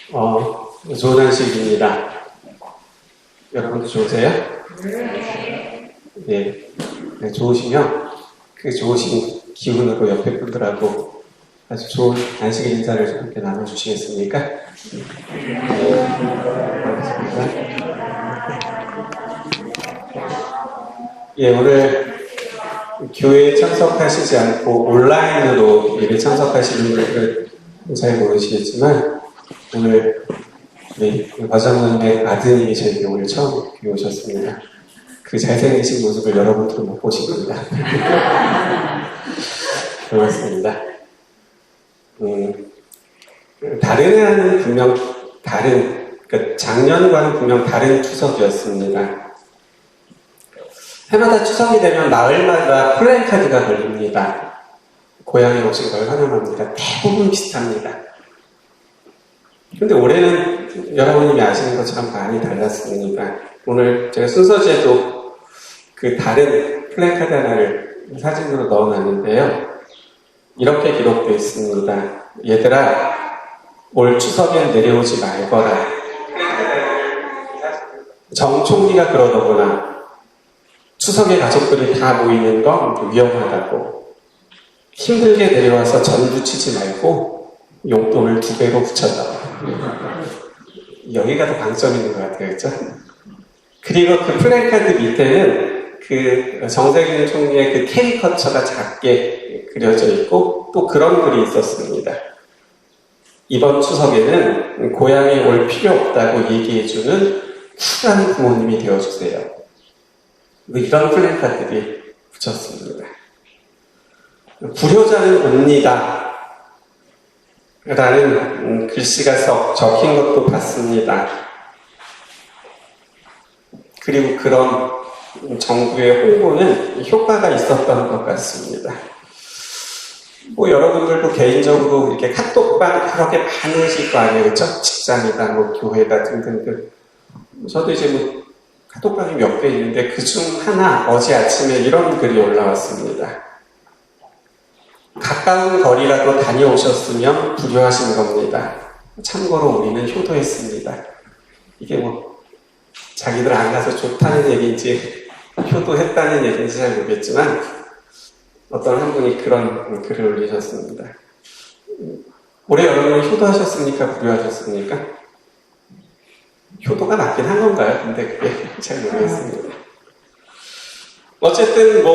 좋은 한식입니다. 여러분도 좋으세요? 네. 네, 좋으시면 그 좋으신 기운으로 옆에 분들하고 아주 좋은 안식일 인사를 좀 함께 나눠주시겠습니까? 예, 오늘 교회에 참석하시지 않고 온라인으로 예배 참석하시는 분들은 잘 모르시겠지만 오늘 과장님의 아드님이 저에게 오늘 처음 교회 오셨습니다. 그 잘생기신 모습을 여러분들은 못 보신 겁니다. 반갑습니다. 다른 해는 분명 그러니까 작년과는 분명 다른 추석이었습니다. 해마다 추석이 되면 마을마다 플래카드가 걸립니다. 고향에 오신 걸 환영합니다. 대부분 비슷합니다. 근데 올해는 여러분이 아시는 것처럼 많이 달랐습니다. 오늘 제가 순서지에도 그 다른 플래카드 하나를 사진으로 넣어놨는데요. 이렇게 기록되어 있습니다. 얘들아, 올 추석엔 내려오지 말거라. 정 총리가 그러더구나. 추석에 가족들이 다 모이는 건 위험하다고. 힘들게 내려와서 전부 치지 말고 용돈을 2배로 붙여줘. 여기가 더 강점 있는 것 같아요, 그렇죠? 그리고 그 플래카드 밑에는 그 정세균 총리의 그 캐리커처가 작게 그려져 있고 또 그런 글이 있었습니다. 이번 추석에는 고향에 올 필요 없다고 얘기해주는 쿨한 부모님이 되어주세요. 이런 플래카드들이 붙였습니다. 불효자는 옵니다. 라는 글씨가 적힌 것도 봤습니다. 그리고 그런 정부의 홍보는 효과가 있었던 것 같습니다. 여러분들도 개인적으로 이렇게 카톡방 여러 개 많으실 거 아니에요, 그렇죠? 직장이다, 교회다 등등등. 저도 이제 카톡방이 몇 개 있는데 그중 하나 어제 아침에 이런 글이 올라왔습니다. 가까운 거리라도 다녀오셨으면 불효하신 겁니다. 참고로 우리는 효도했습니다. 이게 자기들 안 가서 좋다는 얘기인지 효도했다는 얘기인지 잘 모르겠지만 어떤 한 분이 그런 글을 올리셨습니다. 올해 여러분은 효도하셨습니까? 불효하셨습니까? 효도가 맞긴 한 건가요? 근데 그게 잘 모르겠습니다. 어쨌든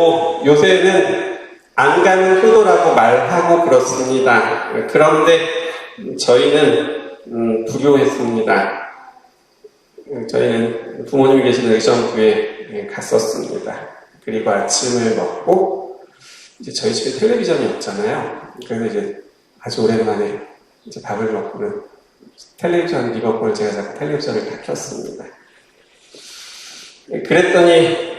요새는 안 가는 효도라고 말하고 그렇습니다. 그런데 저희는 불효했습니다. 저희는 부모님이 계시는 의정부에 갔었습니다. 그리고 아침을 먹고 이제 저희 집에 텔레비전이 없잖아요. 그래서 이제 아주 오랜만에 이제 밥을 먹고는 텔레비전 리모컨을 제가 자꾸 텔레비전을 다 켰습니다. 그랬더니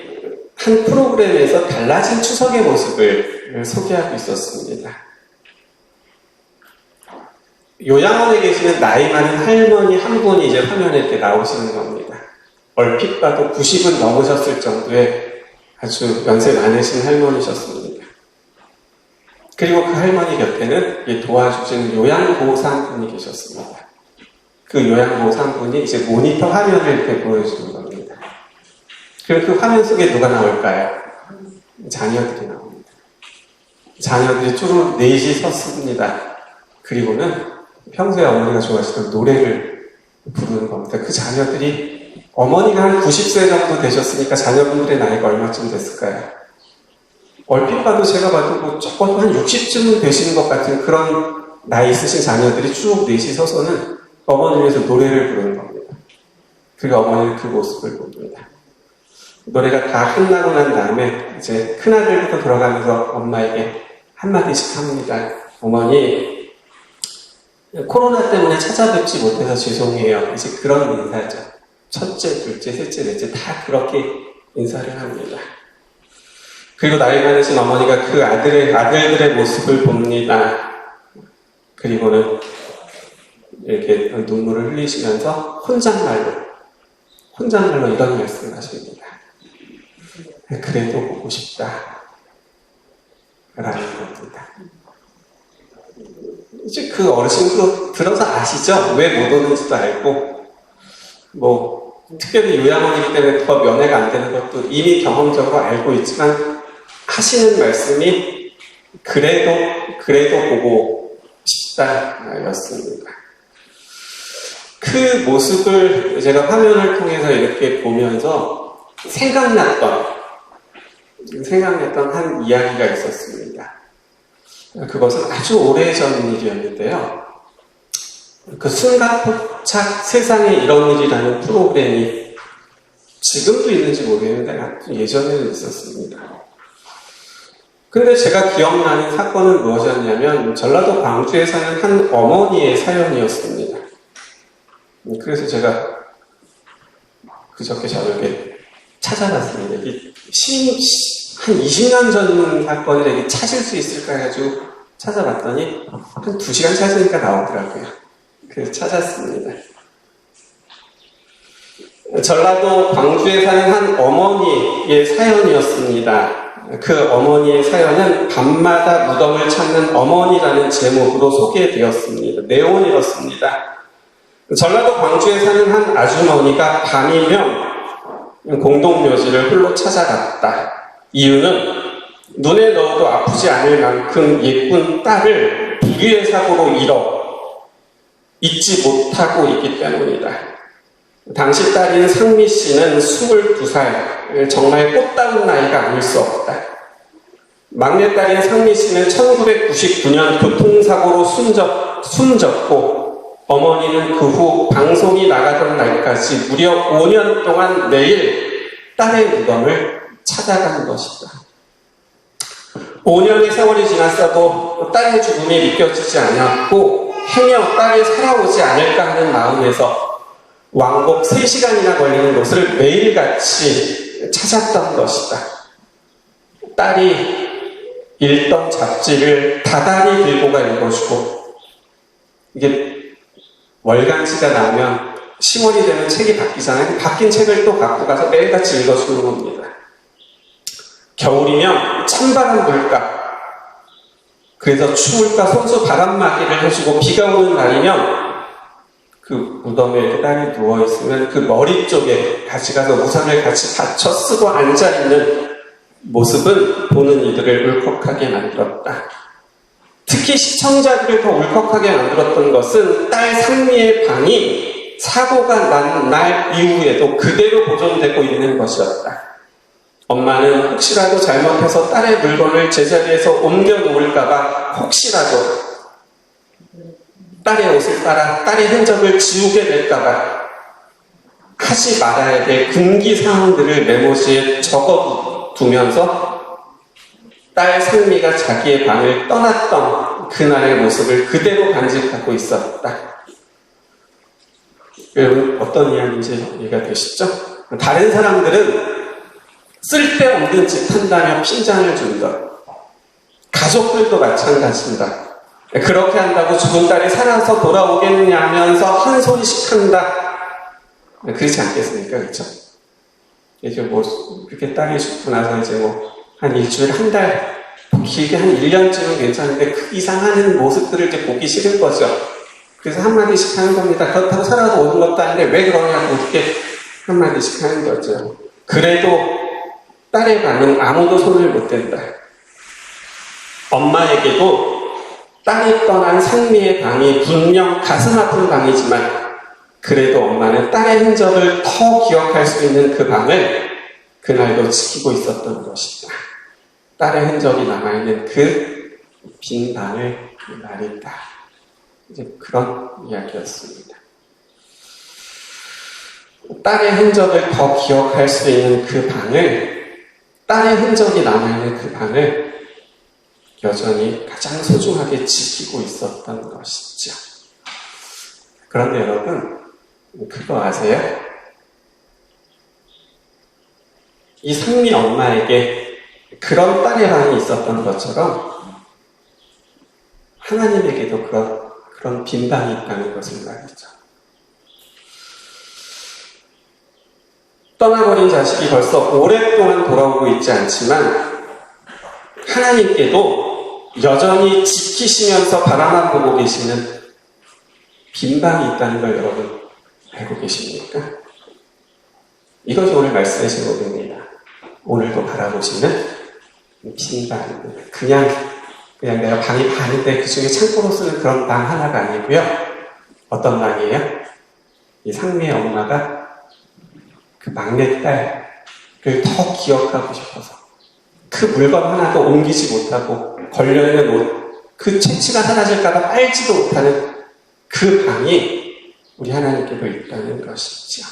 한 프로그램에서 달라진 추석의 모습을 소개하고 있었습니다. 요양원에 계시는 나이 많은 할머니 한 분이 이제 화면에 이렇게 나오시는 겁니다. 얼핏 봐도 90은 넘으셨을 정도의 아주 연세 많으신 할머니셨습니다. 그리고 그 할머니 곁에는 도와주시는 요양보호사 한 분이 계셨습니다. 그 요양보호사 한 분이 이제 모니터 화면을 이렇게 보여주는 겁니다. 그리고 그 화면 속에 누가 나올까요? 자녀들이 나옵니다. 자녀들이 쭈르륵 넷이 섰습니다. 그리고는 평소에 어머니가 좋아하시던 노래를 부르는 겁니다. 그 자녀들이 어머니가 한 90세 정도 되셨으니까 자녀분들의 나이가 얼마쯤 됐을까요? 얼핏 봐도 제가 봐도 적어도 한 60쯤은 되시는 것 같은 그런 나이 있으신 자녀들이 쭉 넷이 서서는 어머니 위해서 노래를 부르는 겁니다. 그리고 어머니는 그 모습을 봅니다. 노래가 다 끝나고 난 다음에 이제 큰아들부터 들어가면서 엄마에게 한마디씩 합니다. 어머니, 코로나 때문에 찾아뵙지 못해서 죄송해요. 이제 그런 인사죠. 첫째, 둘째, 셋째, 넷째 다 그렇게 인사를 합니다. 그리고 나이 많으신 어머니가 그 아들들의 모습을 봅니다. 그리고는 이렇게 눈물을 흘리시면서 혼잣말로 이런 말씀을 하십니다. 그래도 보고 싶다. 라는 겁니다. 이제 그 어르신도 들어서 아시죠? 왜 못 오는지도 알고, 특별히 요양원이기 때문에 더 면회가 안 되는 것도 이미 경험적으로 알고 있지만, 하시는 말씀이 그래도 보고 싶다였습니다. 그 모습을 제가 화면을 통해서 이렇게 보면서 생각났던 한 이야기가 있었습니다. 그것은 아주 오래전 일이었는데요. 그 순간포착 세상에 이런 일이라는 프로그램이 지금도 있는지 모르겠는데 예전에는 있었습니다. 근데 제가 기억나는 사건은 무엇이었냐면 전라도 광주에 사는 한 어머니의 사연이었습니다. 그래서 제가 그저께 저녁에 찾아봤습니다. 한 20년 전 사건을 이렇게 찾을 수 있을까 해가지고 찾아봤더니 한 2시간 찾으니까 나오더라고요. 그래서 찾았습니다. 전라도 광주에 사는 한 어머니의 사연이었습니다. 그 어머니의 사연은 밤마다 무덤을 찾는 어머니라는 제목으로 소개되었습니다. 내용은 이렇습니다. 전라도 광주에 사는 한 아주머니가 밤이면 공동묘지를 홀로 찾아갔다. 이유는 눈에 넣어도 아프지 않을 만큼 예쁜 딸을 불의의 사고로 잊지 못하고 있기 때문이다. 당시 딸인 상미 씨는 22살, 정말 꽃다운 나이가 아닐 수 없다. 막내딸인 상미 씨는 1999년 교통사고로 숨졌고 어머니는 그 후 방송이 나가던 날까지 무려 5년 동안 매일 딸의 무덤을 찾아간 것이다. 5년의 세월이 지났어도 딸의 죽음이 믿겨지지 않았고 행여 딸이 살아오지 않을까 하는 마음에서 왕복 3시간이나 걸리는 곳을 매일같이 찾았던 것이다. 딸이 읽던 잡지를 다달이 들고 가 읽어주고, 이게 월간지가 나오면 10월이 되면 책이 바뀌잖아요. 바뀐 책을 또 갖고 가서 매일같이 읽어주는 겁니다. 겨울이면 찬바람 불까, 그래서 추울까 손수 바람막이를 해주고, 비가 오는 날이면 그 무덤에 이렇게 딸이 누워있으면 그 머리 쪽에 같이 가서 우산을 같이 받쳐 쓰고 앉아있는 모습은 보는 이들을 울컥하게 만들었다. 특히 시청자들을 더 울컥하게 만들었던 것은 딸 상미의 방이 사고가 난 날 이후에도 그대로 보존되고 있는 것이었다. 엄마는 혹시라도 잘못해서 딸의 물건을 제자리에서 옮겨 놓을까봐 혹시라도 딸의 옷을 빨아 딸의 흔적을 지우게 될까봐 하지 말아야 될 금기 사항들을 메모지에 적어두면서 딸 상미가 자기의 방을 떠났던 그날의 모습을 그대로 간직하고 있었다. 여러분, 어떤 이야기인지 이해가 되시죠? 다른 사람들은 쓸데없는 짓 한다며 핀잔을 준다. 가족들도 마찬가지입니다. 그렇게 한다고 죽은 딸이 살아서 돌아오겠냐면서 한 소리씩 한다. 그렇지 않겠습니까? 그렇죠? 이제 그렇게 딸이 죽고 나서 이제 한 일주일, 한 달, 길게 한 1년쯤은 괜찮은데 그 이상 하는 모습들을 이렇게 보기 싫은 거죠. 그래서 한마디씩 하는 겁니다. 그렇다고 살아서 오는 것도 아닌데 왜 그러냐고 이렇게 한마디씩 하는 거죠. 그래도 딸의 방은 아무도 손을 못 댄다. 엄마에게도 딸이 떠난 상미의 방이 분명 가슴 아픈 방이지만 그래도 엄마는 딸의 흔적을 더 기억할 수 있는 그 방을 그날도 지키고 있었던 것이다. 딸의 흔적이 남아있는 그 빈 방을 말했다. 이제 그런 이야기였습니다. 딸의 흔적을 더 기억할 수 있는 그 방을, 딸의 흔적이 남아있는 그 방을 여전히 가장 소중하게 지키고 있었던 것이죠. 그런데 여러분, 그거 아세요? 이 상미 엄마에게 그런 딸의 방이 있었던 것처럼 하나님에게도 그런 빈 방이 있다는 것을 말이죠. 떠나버린 자식이 벌써 오랫동안 돌아오고 있지 않지만 하나님께도 여전히 지키시면서 바라만 보고 계시는 빈 방이 있다는 걸 여러분 알고 계십니까? 이것이 오늘 말씀의 제목입니다. 오늘도 바라보시는 빈 방입니다. 그냥 내가 방이 반인데 그 중에 창고로 쓰는 그런 방 하나가 아니고요. 어떤 방이에요? 이 상미의 엄마가 그 막내딸을 더 기억하고 싶어서 그 물건 하나도 옮기지 못하고 걸려있는 옷, 그 채취가 사라질까봐 빨지도 못하는 그 방이 우리 하나님께도 있다는 것이죠.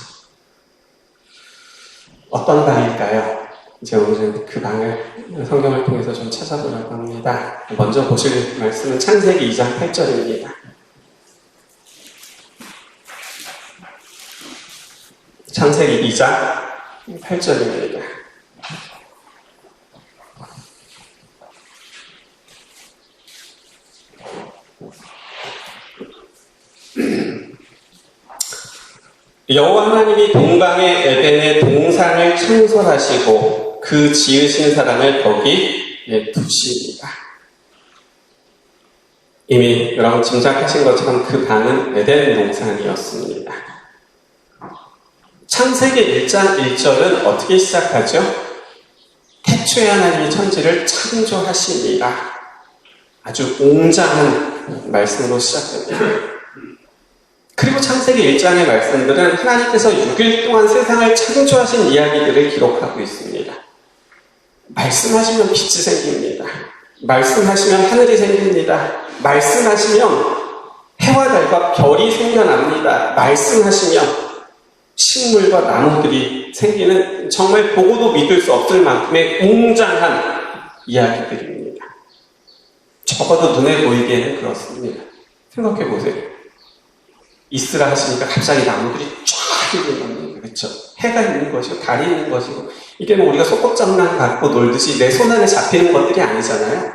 어떤 방일까요? 이제 오늘은 그 방을 성경을 통해서 좀 찾아보려고 합니다. 먼저 보실 말씀은 창세기 2장 8절입니다. 창세기 2장 8절입니다. 여호와 하나님이 동방의 에덴의 동산을 창설하시고 그 지으신 사람을 거기에 두십니다. 이미 여러분 짐작하신 것처럼 그 방은 에덴 동산이었습니다. 창세기 1장 1절은 어떻게 시작하죠? 태초에 하나님이 천지를 창조하십니다. 아주 웅장한 말씀으로 시작됩니다. 그리고 창세기 1장의 말씀들은 하나님께서 6일 동안 세상을 창조하신 이야기들을 기록하고 있습니다. 말씀하시면 빛이 생깁니다. 말씀하시면 하늘이 생깁니다. 말씀하시면 해와 달과 별이 생겨납니다. 말씀하시면 식물과 나무들이 생기는 정말 보고도 믿을 수 없을 만큼의 웅장한 이야기들입니다. 적어도 눈에 보이기에는 그렇습니다. 생각해 보세요. 있으라 하시니까 갑자기 나무들이 쫙 있는 겁니다. 그렇죠? 해가 있는 것이고 달이 있는 것이고 이게 뭐 우리가 소꿉장난 갖고 놀듯이 내 손 안에 잡히는 것들이 아니잖아요.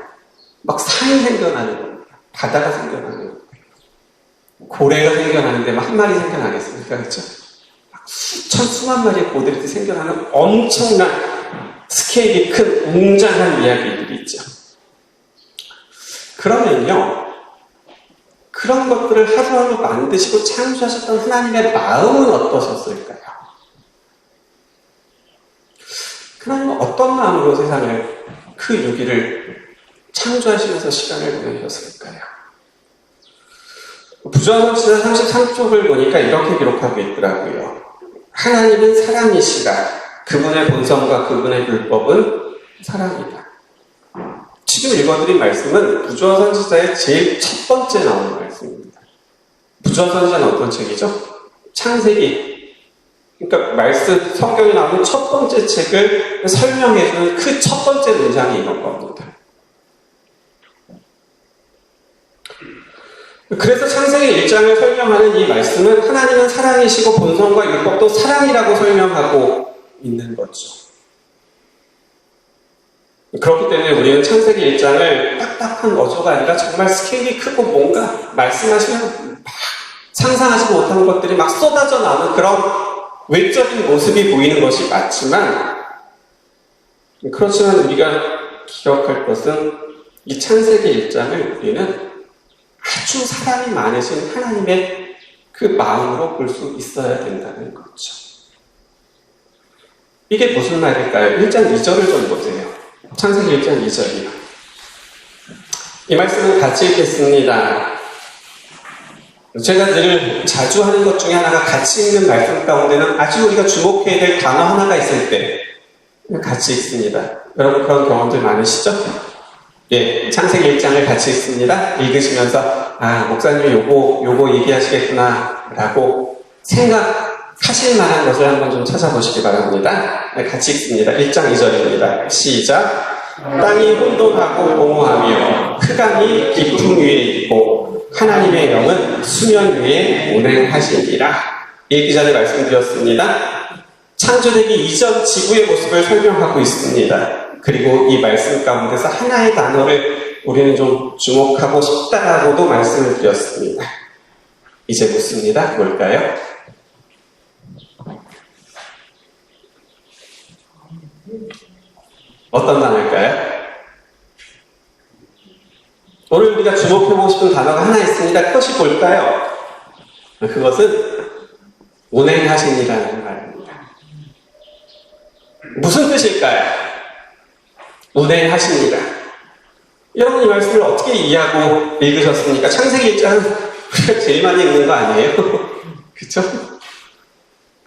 막 산이 생겨나는 겁니다. 바다가 생겨나는 겁니다. 고래가 생겨나는데 막 한 마리 생겨나겠습니까? 그렇죠? 막 수천 수만 마리의 고래들이 생겨나는 엄청난 스케일이 큰 웅장한 이야기들이 있죠. 그러면요, 그런 것들을 하루하루 만드시고 창조하셨던 하나님의 마음은 어떠셨을까요? 하나님은 어떤 마음으로 세상을 그 유기를 창조하시면서 시간을 보내셨을까요? 부조항시대 33쪽을 보니까 이렇게 기록하고 있더라고요. 하나님은 사랑이시다. 그분의 본성과 그분의 율법은 사랑이다. 지금 읽어드린 말씀은 부조화 선지자의 제일 첫 번째 나오는 말씀입니다. 부조화 선지자는 어떤 책이죠? 창세기. 그러니까 말씀, 성경에 나오는 첫 번째 책을 설명해주는 그 첫 번째 문장이 이런 겁니다. 그래서 창세기 1장을 설명하는 이 말씀은 하나님은 사랑이시고 본성과 율법도 사랑이라고 설명하고 있는 거죠. 그렇기 때문에 우리는 창세기 1장을 딱딱한 어조가 아니라 정말 스케일이 크고 뭔가 말씀하시면 막 상상하지 못하는 것들이 막 쏟아져 나오는 그런 외적인 모습이 보이는 것이 맞지만, 그렇지만 우리가 기억할 것은 이 창세기 1장을 우리는 아주 사랑이 많으신 하나님의 그 마음으로 볼 수 있어야 된다는 거죠. 이게 무슨 말일까요? 1장 2절을 좀 보세요. 창세기 1장 2절이요. 이 말씀은 같이 읽겠습니다. 제가 늘 자주 하는 것 중에 하나가 같이 읽는 말씀 가운데는 아주 우리가 주목해야 될 단어 하나가 있을 때 같이 읽습니다. 여러분 그런 경험들 많으시죠? 예, 창세기 1장을 같이 읽습니다. 읽으시면서 아, 목사님이 요거 얘기하시겠구나 라고 생각하실 만한 것을 한번 좀 찾아보시기 바랍니다. 네, 같이 읽습니다. 1장 2절입니다. 시작. 땅이 혼돈하고 공허하며 흑암이 깊음 위에 있고 하나님의 영은 수면 위에 운행하시니라. 읽기 전에 말씀드렸습니다. 창조되기 이전 지구의 모습을 설명하고 있습니다. 그리고 이 말씀 가운데서 하나의 단어를 우리는 좀 주목하고 싶다라고도 말씀을 드렸습니다. 이제 묻습니다. 뭘까요? 어떤 단어일까요? 오늘 우리가 주목해보고 싶은 단어가 하나 있습니다. 그것이 뭘까요? 그것은 운행하시니라는 말입니다. 무슨 뜻일까요? 운행하시니라. 여러분 이 말씀을 어떻게 이해하고 읽으셨습니까? 창세기 1장은 우리가 제일 많이 읽는 거 아니에요? 그쵸?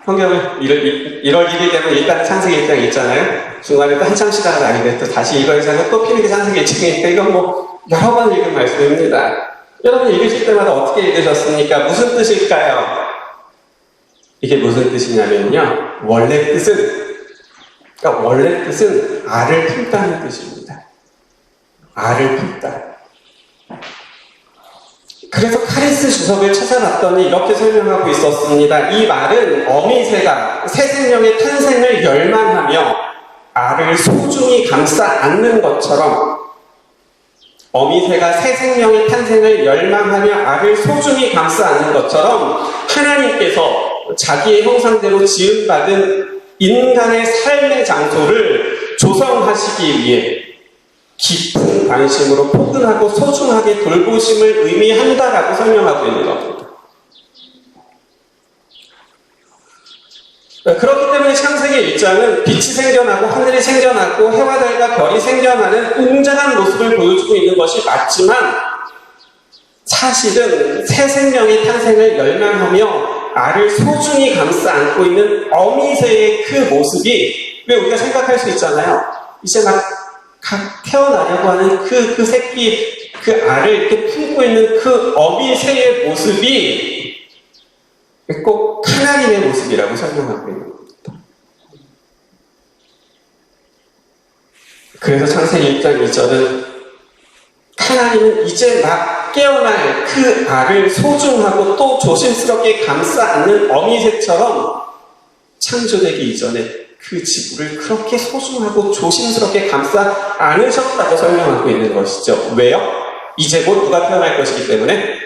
성경을 1월 1일 되면 일단 창세기 1장 있잖아요. 중간에 또 한참 쉬다가 나게 또 다시 이거에서 또 피는 게 창세기 1장이니까 이건 뭐 여러 번 읽은 말씀입니다. 여러분 읽으실 때마다 어떻게 읽으셨습니까? 무슨 뜻일까요? 이게 무슨 뜻이냐면요. 원래 뜻은 알을 품다는 뜻입니다. 알을 품다. 그래서 카리스 주석을 찾아봤더니 이렇게 설명하고 있었습니다. 이 말은 어미새가 새 생명의 탄생을 열망하며 알을 소중히 감싸 안는 것처럼 어미새가 새 생명의 탄생을 열망하며 알을 소중히 감싸 안는 것처럼 하나님께서 자기의 형상대로 지음받은 인간의 삶의 장소를 조성하시기 위해 깊은 관심으로 포근하고 소중하게 돌보심을 의미한다라고 설명하고 있는 겁니다. 그렇기 때문에 창세기 1장은 빛이 생겨나고 하늘이 생겨나고 해와 달과 별이 생겨나는 웅장한 모습을 보여주고 있는 것이 맞지만 사실은 새 생명의 탄생을 열망하며 알을 소중히 감싸 안고 있는 어미새의 그 모습이 왜 우리가 생각할 수 있잖아요. 이제 막 태어나려고 하는 그 새끼, 그 알을 이렇게 품고 있는 그 어미새의 모습이 꼭 하나님의 모습이라고 설명하고 있는 겁니다. 그래서 창세기 1장 2절은 하나님은 이제 막 깨어날 그 알을 소중하고 또 조심스럽게 감싸 안는 어미새처럼 창조되기 이전에 그 지구를 그렇게 소중하고 조심스럽게 감싸 안으셨다고 설명하고 있는 것이죠. 왜요? 이제 곧 누가 태어날 것이기 때문에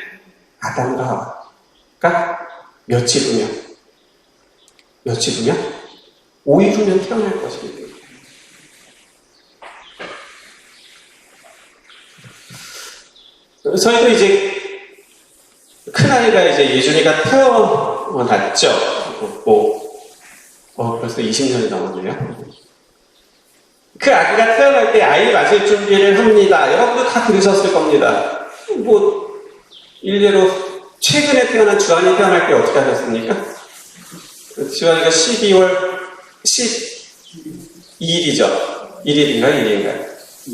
아담과 하와가 며칠 후면 5일 후면 태어날 것이기 때문에 저희도 이제 큰아이가 이제 예준이가 태어났죠. 벌써 20년이 넘었네요. 그 아기가 태어날 때 아이 맞을 준비를 합니다. 여러분도 다 들으셨을 겁니다. 일례로 최근에 태어난 주한이 태어날 때 어떻게 하셨습니까? 주한이가 12월 12일이죠. 1일인가?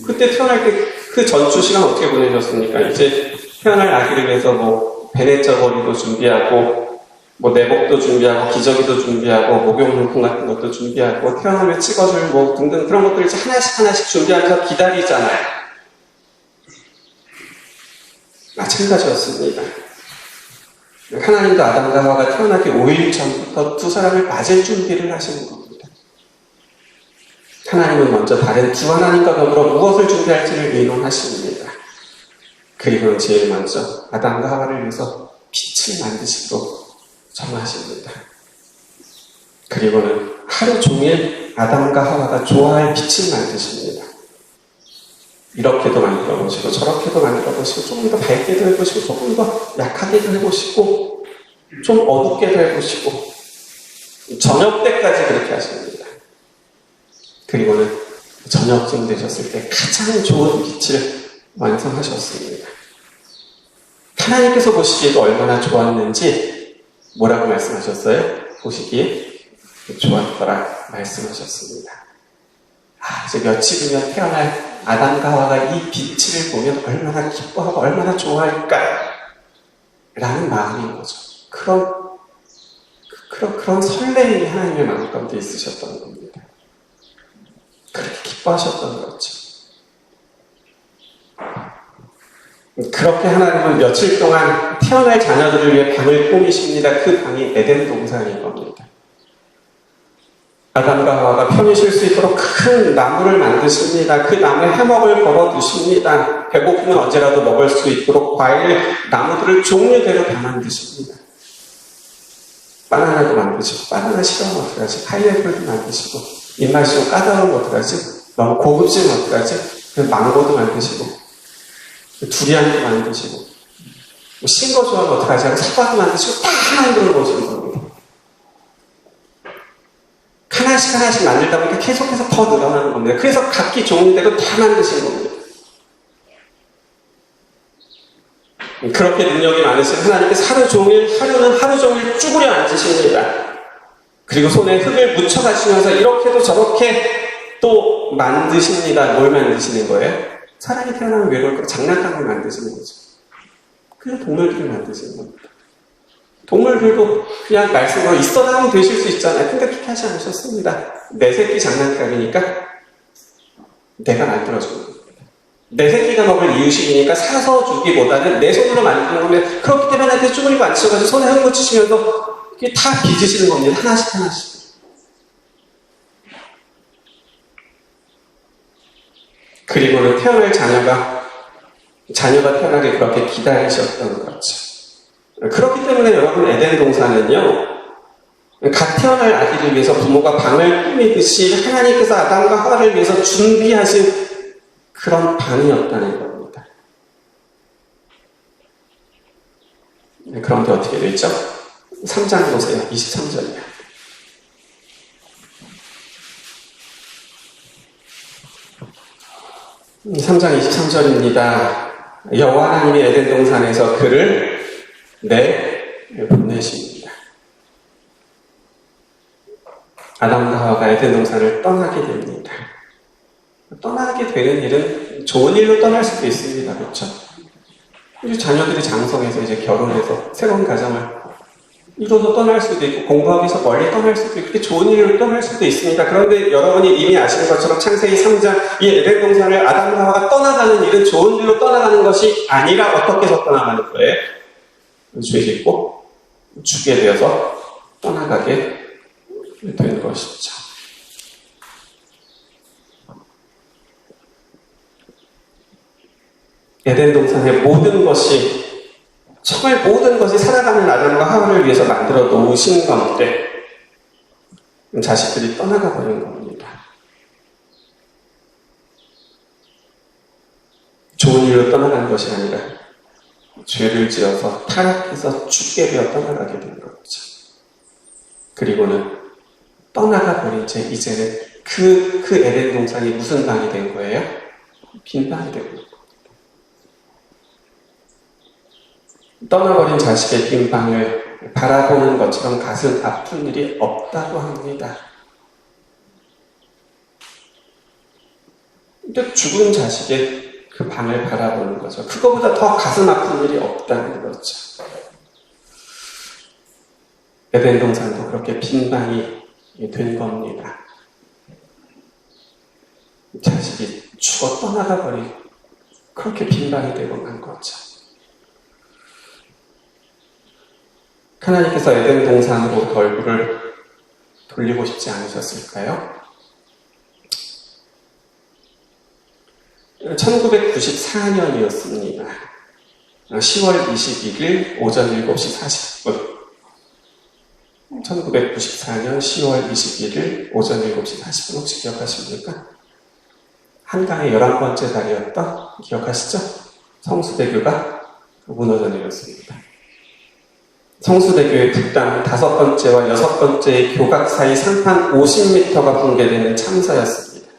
그때 태어날 때 그 전주 시간 어떻게 보내셨습니까? 이제 태어날 아기를 위해서 베네저고리도 준비하고 내복도 준비하고 기저귀도 준비하고 목욕용품 같은 것도 준비하고 태어나면 찍어줄 등등 그런 것들 이제 하나씩 준비하면서 기다리잖아요. 마찬가지였습니다. 하나님도 아담과 하와가 태어나기 5일 전부터 두 사람을 맞을 준비를 하시는 겁니다. 하나님은 먼저 다른 두 하나님과 더불어 무엇을 준비할지를 의논하십니다. 그리고는 제일 먼저 아담과 하와를 위해서 빛을 만드시도록 정하십니다. 그리고는 하루 종일 아담과 하와가 좋아할 빛을 만드십니다. 이렇게도 만들어보시고 저렇게도 만들어보시고 조금 더 밝게도 해보시고 조금 더 약하게도 해보시고 좀 어둡게도 해보시고 저녁 때까지 그렇게 하십니다. 그리고는 저녁쯤 되셨을 때 가장 좋은 빛을 완성하셨습니다. 하나님께서 보시기에도 얼마나 좋았는지 뭐라고 말씀하셨어요? 보시기에 좋았더라 말씀하셨습니다. 이제 며칠 후면 태어날 아담과 하와가 이 빛을 보면 얼마나 기뻐하고 얼마나 좋아할까 라는 마음인 거죠. 그런 설렘이 하나님의 마음 가운데 있으셨던 겁니다. 그렇게 기뻐하셨던 거죠. 그렇게 하나님은 며칠 동안 태어날 자녀들을 위해 방을 꾸미십니다. 그 방이 에덴 동산인 겁니다. 아담과 하와가 편히 쉴 수 있도록 큰 나무를 만드십니다. 그 나무에 해먹을 걸어두십니다. 배고프면 언제라도 먹을 수 있도록 과일, 나무들을 종류대로 다 만드십니다. 바나나도 만드시고, 바나나 싫어하면 어떡하지? 파인애플도 만드시고, 입맛이 좀 까다로운 거 어떡하지? 너무 고급지면 어떡하지? 망고도 만드시고. 두리안도 만드시고, 신 거 좋아하면 어떡하지 하고 사과도 만드시고 딱 하나 들어보시는 겁니다. 하나씩 하나씩 만들다 보니까 계속해서 더 늘어나는 겁니다. 그래서 각기 종류대로 다 만드신 겁니다. 그렇게 능력이 많으신 하나님께서 하루는 하루 종일 쭈그려 앉으십니다. 그리고 손에 흙을 묻혀가시면서 이렇게도 저렇게 또 만드십니다. 뭘 만드시는 거예요? 사람이 태어나면 외로울 거 장난감을 만드시는 거죠. 그냥 동물들을 만드시는 겁니다. 동물들도 그냥 말씀으로 있어나면 되실 수 있잖아요. 근데 그렇게 하지 않으셨습니다. 내 새끼 장난감이니까 내가 만들어주는 겁니다. 내 새끼가 먹을 이유식이니까 사서 주기보다는 내 손으로 만드는 거면, 그렇기 때문에 나한테 쭈그리고 앉으셔가지고 손에 흙 묻히시면서 이게 다 빚으시는 겁니다. 하나씩 하나씩. 그리고는 태어날 자녀가 태어나게 그렇게 기다리셨던 거죠. 그렇기 때문에 여러분, 에덴 동산은요, 갓 태어날 아기를 위해서 부모가 방을 꾸미듯이 하나님께서 아담과 하와를 위해서 준비하신 그런 방이었다는 겁니다. 그런데 어떻게 됐죠? 3장 보세요. 23절이요. 3장 23절입니다. 여호와 하나님이 에덴 동산에서 그를 보내십니다. 아담과 하와가 에덴 동산을 떠나게 됩니다. 떠나게 되는 일은 좋은 일로 떠날 수도 있습니다. 그렇죠? 이제 자녀들이 장성해서 이제 결혼해서 새로운 가정을 이뤄서 떠날 수도 있고, 공부하기 위해서 멀리 떠날 수도 있고, 그렇게 좋은 일로 떠날 수도 있습니다. 그런데 여러분이 이미 아시는 것처럼 창세기 3장 이 에덴 동산을 아담과 하와가 떠나가는 일은 좋은 일로 떠나가는 것이 아니라 어떻게 해서 떠나가는 거예요? 죄 짓고 죽게 되어서 떠나가게 된 것이죠. 에덴 동산의 모든 것이, 정말 모든 것이 살아가는 아담과 하와를 위해서 만들어 놓으신 건데 자식들이 떠나가 버린 겁니다. 좋은 일로 떠나간 것이 아니라 죄를 지어서 타락해서 죽게 되어 떠나가게 된 거죠. 그리고는 떠나가 버린 채 이제는 그 에덴 동산이 무슨 방이 된 거예요? 빈 방이 된 거예요. 떠나버린 자식의 빈 방을 바라보는 것처럼 가슴 아픈 일이 없다고 합니다. 근데 죽은 자식의 그 방을 바라보는 거죠. 그거보다 더 가슴 아픈 일이 없다는 거죠. 에덴 동산도 그렇게 빈 방이 된 겁니다. 자식이 죽어 떠나가 버린 그렇게 빈 방이 되고 만 거죠. 하나님께서 에덴 동산으로 얼굴을 돌리고 싶지 않으셨을까요? 1994년이었습니다. 10월 21일 오전 7시 40분. 1994년 10월 21일 오전 7시 40분 혹시 기억하십니까? 한강의 11번째 달이었던, 기억하시죠? 성수대교가 무너져 내렸습니다. 성수대교의 북단 5번째와 6번째의 교각 사이 상판 50m가 붕괴되는 참사였습니다.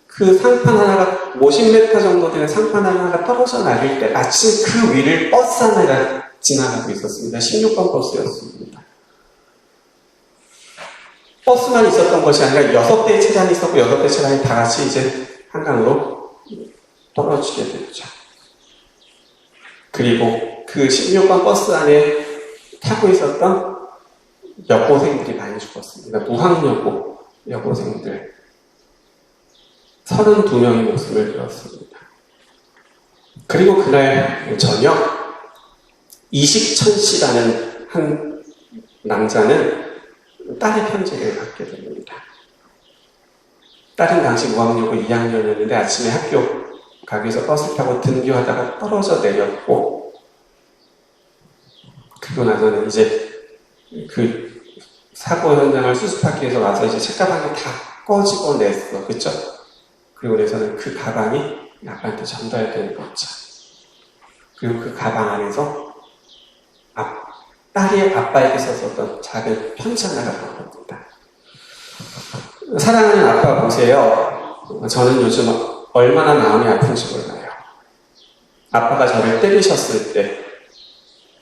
그 상판 하나가 50m 정도 되는 상판 하나가 떨어져 나길 때 마침 그 위를 버스 하나가 지나가고 있었습니다. 16번 버스였습니다. 버스만 있었던 것이 아니라 6대의 차량이 있었고 6대 차량이 다 같이 이제 한강으로 떨어지게 됐죠. 그리고 그 16번 버스 안에 타고 있었던 여고생들이 많이 죽었습니다. 무학여고 여고생들 32명의 목숨을 잃었습니다. 그리고 그날 저녁 이식천 씨라는 한 남자는 딸의 편지를 받게 됩니다. 딸은 당시 무학여고 2학년이었는데 아침에 학교 가기 위해서 버스 타고 등교하다가 떨어져 내렸고, 그리고 나서는 이제 그 사고 현장을 수습하기 위해서 와서 이제 책가방이 다 꺼집어 냈어. 그쵸? 그리고 나서는 그 가방이 아빠한테 전달되는 거죠. 그리고 그 가방 안에서 딸이 아빠에게 썼던 작은 편지 하나가 나옵니다. 사랑하는 아빠 보세요. 저는 요즘 얼마나 마음이 아픈지 몰라요. 아빠가 저를 때리셨을 때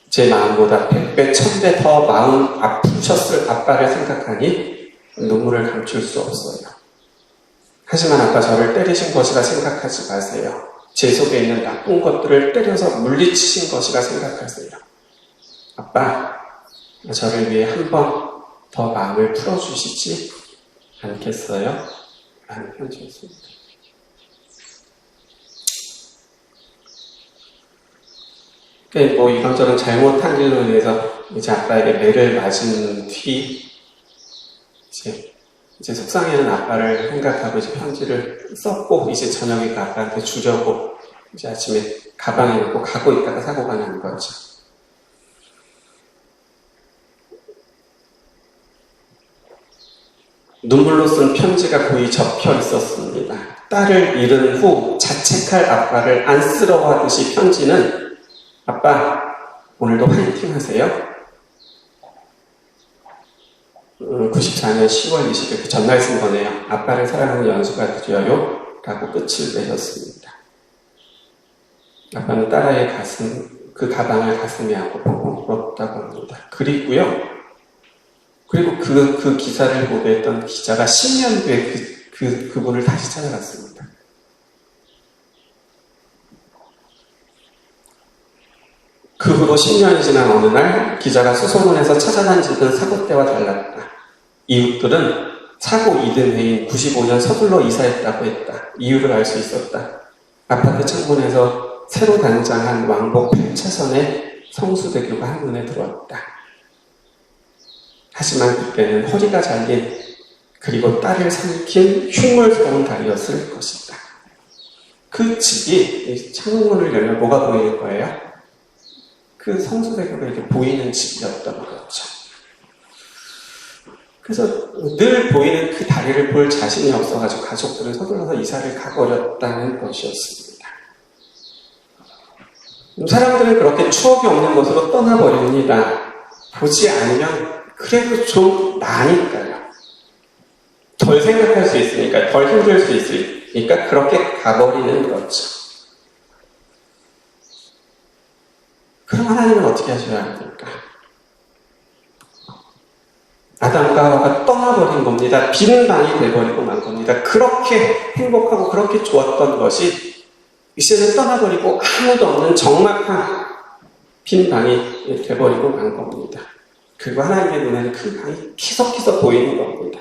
제 마음보다 100배, 1000배 더 마음 아프셨을 아빠를 생각하니 눈물을 감출 수 없어요. 하지만 아빠 저를 때리신 것이라 생각하지 마세요. 제 속에 있는 나쁜 것들을 때려서 물리치신 것이라 생각하세요. 아빠, 저를 위해 한 번 더 마음을 풀어주시지 않겠어요? 라는 편지였습니다. 뭐 이런저런 잘못한 일로 인해서 이제 아빠에게 매를 맞은 뒤 이제 속상해하는 아빠를 생각하고 이제 편지를 썼고 이제 저녁에 그 아빠한테 주려고 이제 아침에 가방에 넣고 가고 있다가 사고가 난 거죠. 눈물로 쓴 편지가 거의 접혀 있었습니다. 딸을 잃은 후 자책할 아빠를 안쓰러워하듯이 편지는 아빠, 오늘도 화이팅 하세요. 94년 10월 20일 그 전날 쓴 거네요. 아빠를 사랑하는 연수가 드려요. 라고 끝을 내셨습니다. 아빠는 딸아이의 그 가방을 가슴에 안고 울었다고 합니다. 그리고 그 기사를 보도했던 기자가 10년 뒤에 그분을 다시 찾아갔습니다. 그 후로 10년이 지난 어느 날 기자가 수소문에서 찾아간 집은 사고 때와 달랐다. 이웃들은 사고 이듬 해인 95년 서둘러 이사했다고 했다. 이유를 알 수 있었다. 아파트 창문에서 새로 단장한 왕복 8차선의 성수대교가 한눈에 들어왔다. 하지만 그때는 허리가 잘린 그리고 딸을 삼킨 흉물스러운 다리였을 것이다. 그 집이 창문을 열면 뭐가 보이는 거예요? 그 성수대교가 이렇게 보이는 집이었던 거죠. 그래서 늘 보이는 그 다리를 볼 자신이 없어가지고 가족들은 서둘러서 이사를 가버렸다는 것이었습니다. 사람들은 그렇게 추억이 없는 곳으로 떠나버립니다. 보지 않으면 그래도 좀 나니까요. 덜 생각할 수 있으니까, 덜 힘들 수 있으니까 그렇게 가버리는 거죠. 그럼 하나님은 어떻게 하셔야 합니까? 아담과 하와가 떠나버린 겁니다. 빈 방이 돼버리고 만 겁니다. 그렇게 행복하고 그렇게 좋았던 것이 이제는 떠나버리고 아무도 없는 적막한 빈 방이 돼버리고 만 겁니다. 그리고 하나님의 눈에는 그 방이 키석키석 보이는 겁니다.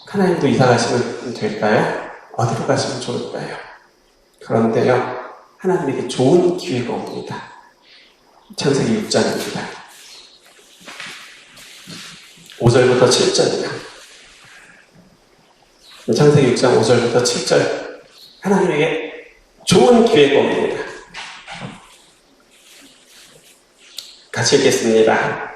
하나님도 이사 가시면 될까요? 어디로 가시면 좋을까요? 그런데요, 하나님에게 좋은 기회가 옵니다. 창세기 6장입니다. 5절부터 7절이요. 창세기 6장 5절부터 7절. 하나님에게 좋은 기회가 옵니다. 같이 읽겠습니다.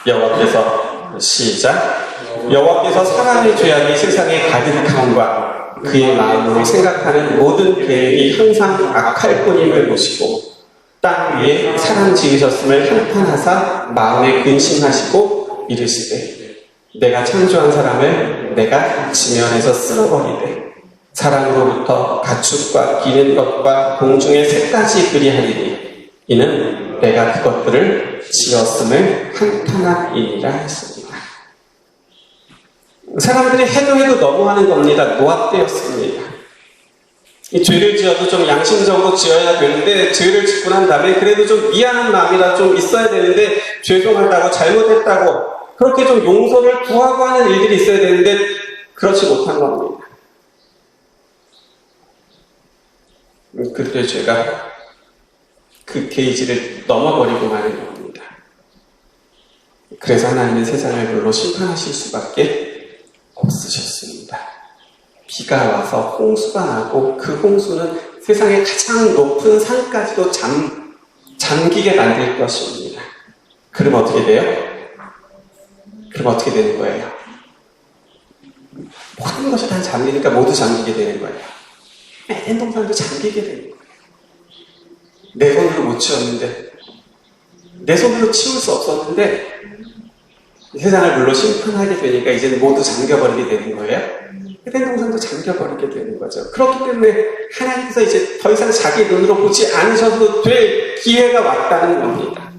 여호와께서 시작. 여호와께서 사람의 죄악이 세상에 가득함과 그의 마음으로 생각하는 모든 계획이 항상 악할 뿐임을 보시고 땅 위에 사람 지으셨음을 한탄하사 마음에 근심하시고 이르시되 내가 창조한 사람을 내가 지면에서 쓸어버리되 사람으로부터 가축과 기는 것과 공중의 새까지 그리하리니 이는 내가 그것들을 지었음을 한탄함이니라 했습니다. 사람들이 해도 너무하는 겁니다. 노합되었습니다. 이 죄를 지어도 좀 양심적으로 지어야 되는데 죄를 짓고 난 다음에 그래도 좀 미안한 마음이라 좀 있어야 되는데 죄송하다고 잘못했다고 그렇게 좀 용서를 구하고 하는 일들이 있어야 되는데 그렇지 못한 겁니다. 그때 죄가 그 게이지를 넘어버리고 마는 겁니다. 그래서 하나님은 세상을 물로 심판하실 수밖에 없으셨습니다. 비가 와서 홍수가 나고 그 홍수는 세상의 가장 높은 산까지도 잠기게 만들 것입니다. 그럼 어떻게 돼요? 그럼 어떻게 되는 거예요? 모든 것이 다 잠기니까 모두 잠기게 되는 거예요. 에덴 동산도 잠기게 되는 거예요. 내 손으로 못 치웠는데, 내 손으로 치울 수 없었는데 세상을 물로 심판하게 되니까 이제는 모두 잠겨버리게 되는 거예요. 에덴 동산도 잠겨버리게 되는 거죠. 그렇기 때문에 하나님께서 이제 더 이상 자기 눈으로 보지 않으셔도 될 기회가 왔다는 겁니다.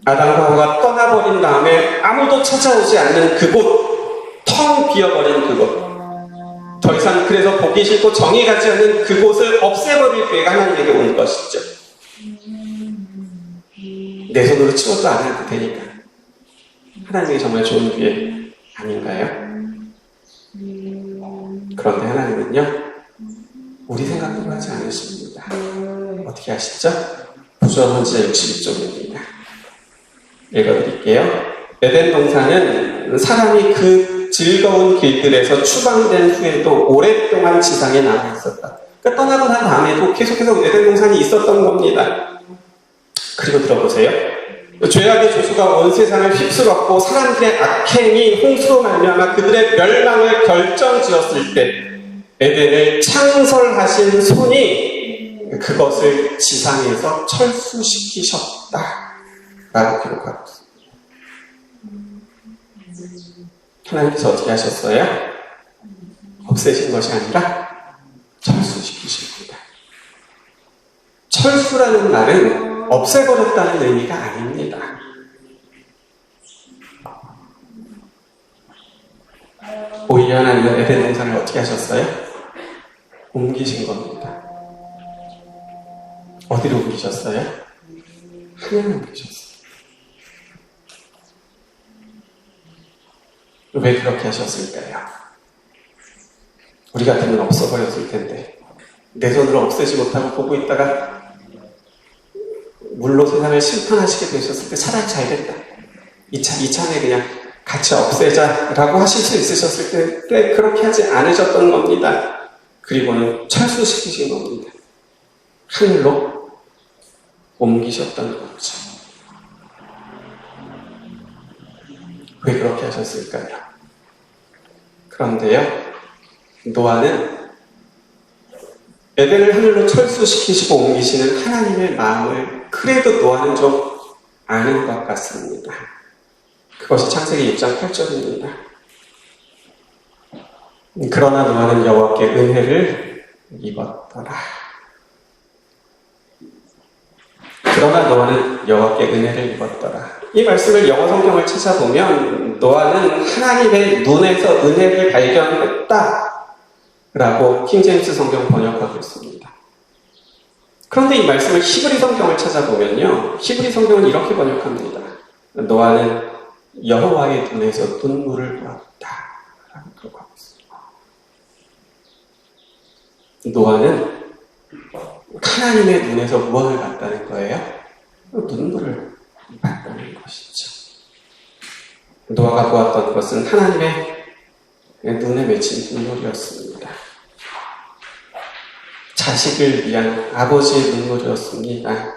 아담과 하와가 떠나버린 다음에 아무도 찾아오지 않는 그곳, 텅 비어버린 그곳, 더 이상 그래서 보기 싫고 정이 가지 않는 그곳을 없애버릴 기회가 하나님에게 온 것이죠. 내 손으로 치워도 안 해도 되니까. 하나님이 정말 좋은 기회 아닌가요? 그런데 하나님은요, 우리 생각대로 하지 않으십니다. 어떻게 하시죠? 부조한 헌지자 61쪽입니다. 읽어드릴게요. 에덴 동산은 사람이 그 즐거운 길들에서 추방된 후에도 오랫동안 지상에 남아 있었다. 그러니까 떠나고 난 다음에도 계속해서 에덴 동산이 있었던 겁니다. 그리고 들어보세요. 죄악의 조수가 온 세상을 휩쓸었고 사람들의 악행이 홍수로 말미암아 그들의 멸망을 결정지었을 때 에덴을 창설하신 손이 그것을 지상에서 철수시키셨다 라고 기록하고 있습니다. 하나님께서 어떻게 하셨어요? 없애신 것이 아니라 철수시키십니다. 철수라는 말은 없애버렸다는 의미가 아닙니다. 오히려 하나님은 에덴 동산을 어떻게 하셨어요? 옮기신 겁니다. 어디로 옮기셨어요? 하늘로 옮기셨어요. 왜 그렇게 하셨을까요? 우리 같으면 없어버렸을 텐데 내 손으로 없애지 못하고 보고 있다가 물로 세상을 심판하시게 되셨을 때 차라리 잘됐다. 이참에 그냥 같이 없애자라고 하실 수 있으셨을 때 그렇게 하지 않으셨던 겁니다. 그리고는 철수시키신 겁니다. 하늘로 옮기셨던 거죠. 왜 그렇게 하셨을까요? 그런데요, 노아는 에덴을 하늘로 철수시키시고 옮기시는 하나님의 마음을 그래도 노아는 좀 아는 것 같습니다. 그것이 창세기 6장 8절입니다. 그러나 노아는 여호와께 은혜를 입었더라. 그러나 노아는 여호와께 은혜를 입었더라. 이 말씀을 영어 성경을 찾아보면 노아는 하나님의 눈에서 은혜를 발견했다 라고 킹제임스 성경 번역하고 있습니다. 그런데 이 말씀을 히브리 성경을 찾아보면요, 히브리 성경은 이렇게 번역합니다. 노아는 여호와의 눈에서 눈물을 보았다 라고 기록하고 있습니다. 노아는 하나님의 눈에서 무엇을 봤다는 거예요? 눈물을 봤다는 것이죠. 노아가 보았던 것은 하나님의 눈에 맺힌 눈물이었습니다. 자식을 위한 아버지의 눈물이었습니다.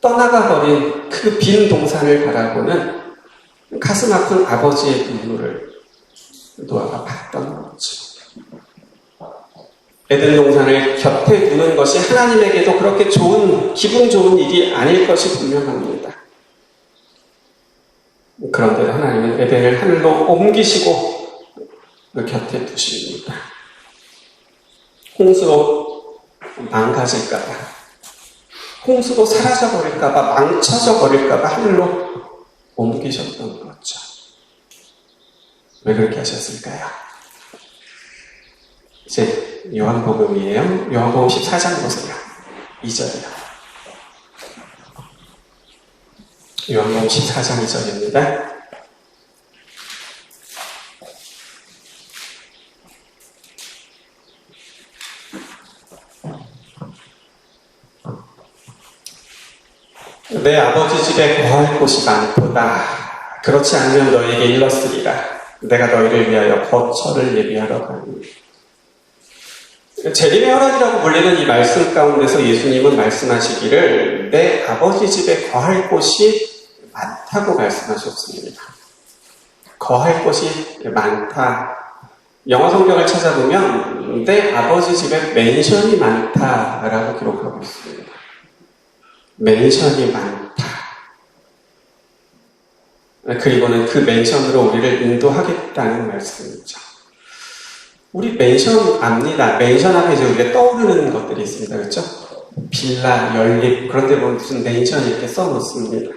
떠나가 버린 그 빈 동산을 바라보는 가슴 아픈 아버지의 눈물을 노아가 봤던 거죠. 에덴 동산을 곁에 두는 것이 하나님에게도 그렇게 기분 좋은 일이 아닐 것이 분명합니다. 그런데 하나님은 에덴을 하늘로 옮기시고 그 곁에 두십니다. 홍수로 망가질까봐, 홍수로 사라져버릴까봐, 망쳐져버릴까봐 하늘로 옮기셨던 거죠. 왜 그렇게 하셨을까요? 이제 요한복음이에요. 요한복음 14장 보세요. 2절이요. 요한복음 14장 2절입니다. 내 아버지 집에 거할 곳이 많도다. 그렇지 않으면 너에게 일렀으리라. 내가 너희를 위하여 거처를 예비하러 가니. 재림의 허락이라고 불리는 이 말씀 가운데서 예수님은 말씀하시기를 내 아버지 집에 거할 곳이 많다고 말씀하셨습니다. 거할 곳이 많다. 영어 성경을 찾아보면 내 아버지 집에 맨션이 많다라고 기록하고 있습니다. 맨션이 많다. 그리고는 그 맨션으로 우리를 인도하겠다는 말씀이죠. 우리 맨션 압니다. 맨션 하면 이제 우리가 떠오르는 것들이 있습니다. 그렇죠? 빌라, 연립, 그런 데 보면 무슨 맨션 이렇게 써놓습니다.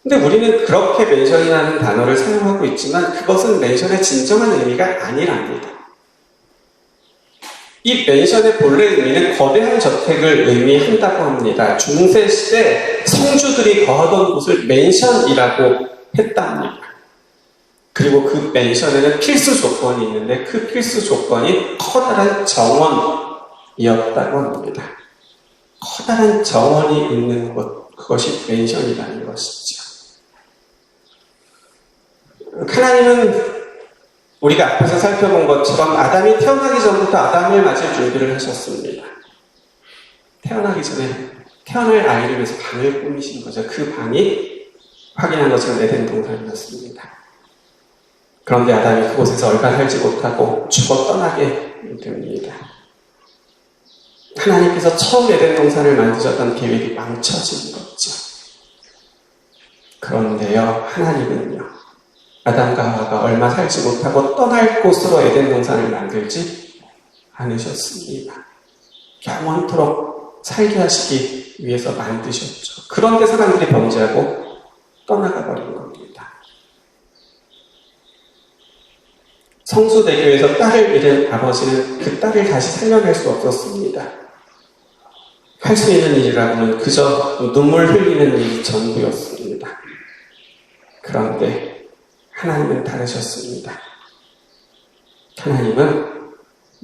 근데 우리는 그렇게 맨션이라는 단어를 사용하고 있지만 그것은 맨션의 진정한 의미가 아니랍니다. 이 맨션의 본래 의미는 거대한 저택을 의미한다고 합니다. 중세시대 성주들이 거하던 곳을 맨션이라고 했답니다. 그리고 그 맨션에는 필수 조건이 있는데 그 필수 조건이 커다란 정원이었다고 합니다. 커다란 정원이 있는 곳, 그것이 맨션이라는 것이죠. 하나님은 우리가 앞에서 살펴본 것처럼 아담이 태어나기 전부터 아담을 맞을 준비를 하셨습니다. 태어나기 전에 태어날 아이를 위해서 방을 꾸미신 거죠. 그 방이 확인한 것처럼 에덴 동산이었습니다. 그런데 아담이 그곳에서 얼마 살지 못하고 죽어 떠나게 됩니다. 하나님께서 처음 에덴 동산을 만드셨던 계획이 망쳐진 거죠. 그런데요, 하나님은요, 아담과 하와가 얼마 살지 못하고 떠날 곳으로 에덴 동산을 만들지 않으셨습니다. 영원토록 살게 하시기 위해서 만드셨죠. 그런데 사람들이 범죄하고 떠나가 버린 겁니다. 성수대교에서 딸을 잃은 아버지는 그 딸을 다시 살려낼 수 없었습니다. 할 수 있는 일이라고는 그저 눈물 흘리는 일이 전부였습니다. 그런데 하나님은 다르셨습니다. 하나님은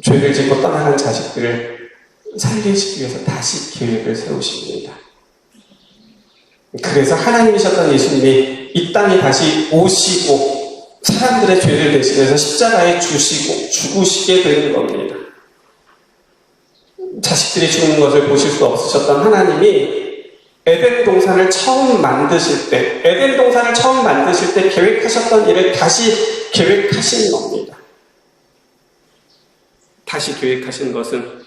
죄를 짓고 떠나간 자식들을 살리시기 위해서 다시 계획을 세우십니다. 그래서 하나님이셨던 예수님이 이 땅에 다시 오시고 사람들의 죄를 대신해서 십자가에 죽으시게 되는 겁니다. 자식들이 죽는 것을 보실 수 없으셨던 하나님이 에덴 동산을 처음 만드실 때 계획하셨던 일을 다시 계획하신 겁니다. 다시 계획하신 것은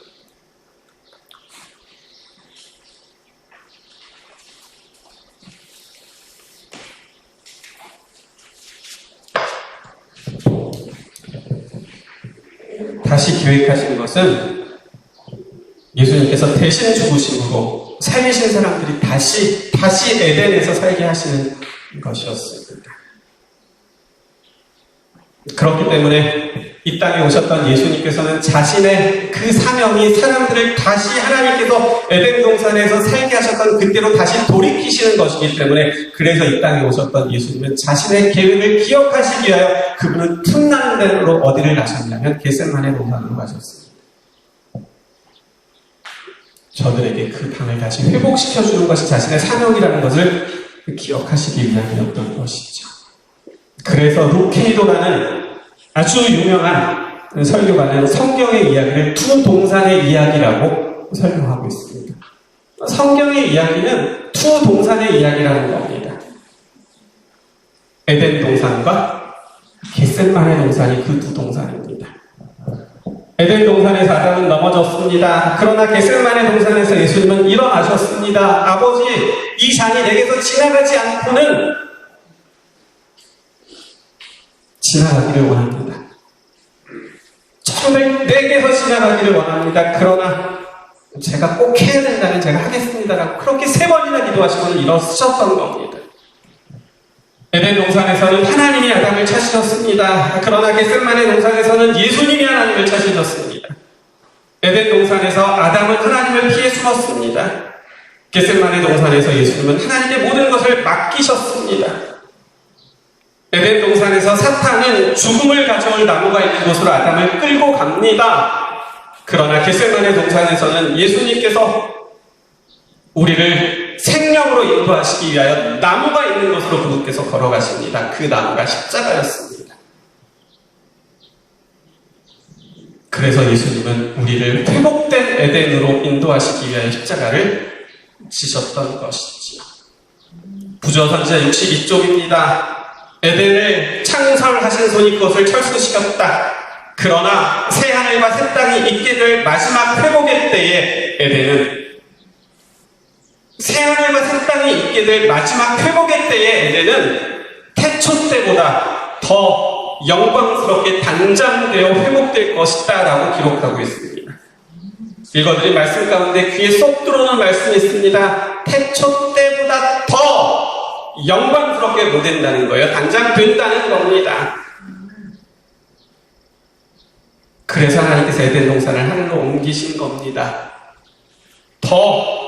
예수님께서 대신 죽으심으로 살리신 사람들이 다시 에덴에서 살게 하시는 것이었습니다. 그렇기 때문에 이 땅에 오셨던 예수님께서는 자신의 그 사명이 사람들을 다시 하나님께서 에덴 동산에서 살게 하셨던 그때로 다시 돌이키시는 것이기 때문에 그래서 이 땅에 오셨던 예수님은 자신의 계획을 기억하시기 위하여 그분은 틈나는 대로 어디를 가셨냐면 겟세마네 동산으로 가셨습니다. 저들에게 그 땅을 다시 회복시켜주는 것이 자신의 사명이라는 것을 기억하시기 위함이었던 것이죠. 그래서 루케이도라는 아주 유명한 설교가는 성경의 이야기를 두 동산의 이야기라고 설명하고 있습니다. 성경의 이야기는 두 동산의 이야기라는 겁니다. 에덴 동산과 겟세마네 동산이 그 두 동산입니다. 에덴 동산에서 아담은 넘어졌습니다. 그러나 겟세마네 동산에서 예수님은 일어나셨습니다. 아버지, 이 잔이 내게서 지나가지 않고는 지나가기를 원합니다. 정말 내게서 지나가기를 원합니다. 그러나 제가 꼭 해야 된다면 제가 하겠습니다라고 그렇게 3번이나 기도하시고 일어서셨던 겁니다. 에덴 동산에서는 하나님이 아담을 찾으셨습니다. 그러나 겟세마네 동산에서는 예수님이 하나님을 찾으셨습니다. 에덴 동산에서 아담은 하나님을 피해 숨었습니다. 겟세마네 동산에서 예수님은 하나님의 모든 것을 맡기셨습니다. 에덴 동산에서 사탄은 죽음을 가져올 나무가 있는 곳으로 아담을 끌고 갑니다. 그러나 겟세마네 동산에서는 예수님께서 우리를 생명으로 인도하시기 위하여 나무가 있는 곳으로 그분께서 걸어가십니다. 그 나무가 십자가였습니다. 그래서 예수님은 우리를 회복된 에덴으로 인도하시기 위하여 십자가를 지셨던 것이지요. 부조선지자 62쪽입니다. 에덴을 창설하신 손이 그것을 철수시켰다. 그러나 새 하늘과 새 땅이 있게 될 마지막 회복의 때에 새 하늘과 새 땅이 있게 될 마지막 회복의 때에 에덴은 태초 때보다 더 영광스럽게 단장되어 회복될 것이다 라고 기록하고 있습니다. 읽어드린 말씀 가운데 귀에 쏙 들어오는 말씀이 있습니다. 태초 때보다 더 영광스럽게 못 된다는 거예요. 단장된다는 겁니다. 그래서 하나님께서 에덴 동산을 하늘로 옮기신 겁니다. 더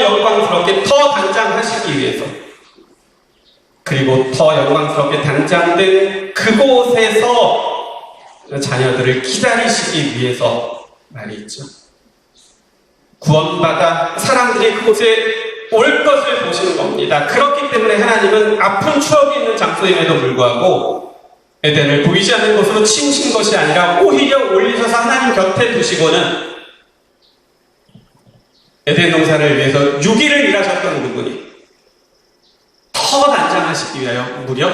영광스럽게 더 단장하시기 위해서, 그리고 더 영광스럽게 단장된 그곳에서 자녀들을 기다리시기 위해서 말이죠. 구원받아 사람들이 그곳에 올 것을 보시는 겁니다. 그렇기 때문에 하나님은 아픈 추억이 있는 장소임에도 불구하고 에덴을 보이지 않는 곳으로 치우신 것이 아니라 오히려 올리셔서 하나님 곁에 두시고는 에덴 동산을 위해서 6일을 일하셨던 그분이 더 단장하시기 위하여 무려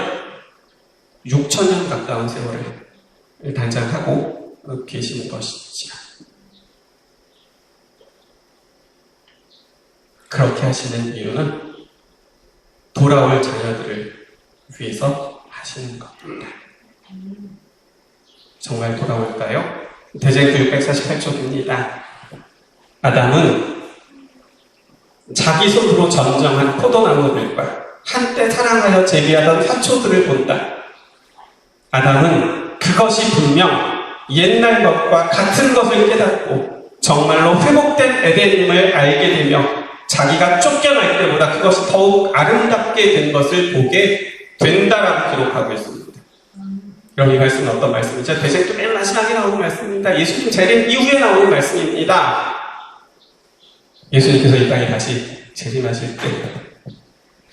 6,000년 가까운 세월을 단장하고 계시는 것이지요. 그렇게 하시는 이유는 돌아올 자녀들을 위해서 하시는 겁니다. 정말 돌아올까요? 대제기 648쪽입니다. 아담은 자기 손으로 전정한 포도나무들과 한때 사랑하여 재배하던 화초들을 본다. 아담은 그것이 분명 옛날 것과 같은 것을 깨닫고 정말로 회복된 에덴임을 알게 되며 자기가 쫓겨날 때보다 그것이 더욱 아름답게 된 것을 보게 된다라고 기록하고 있습니다. 여러분, 이 말씀은 어떤 말씀이죠? 대제기 맨 마지막에 나오는 말씀입니다. 예수님 재림 이후에 나오는 말씀입니다. 예수님께서 이 땅에 다시 재림하실 때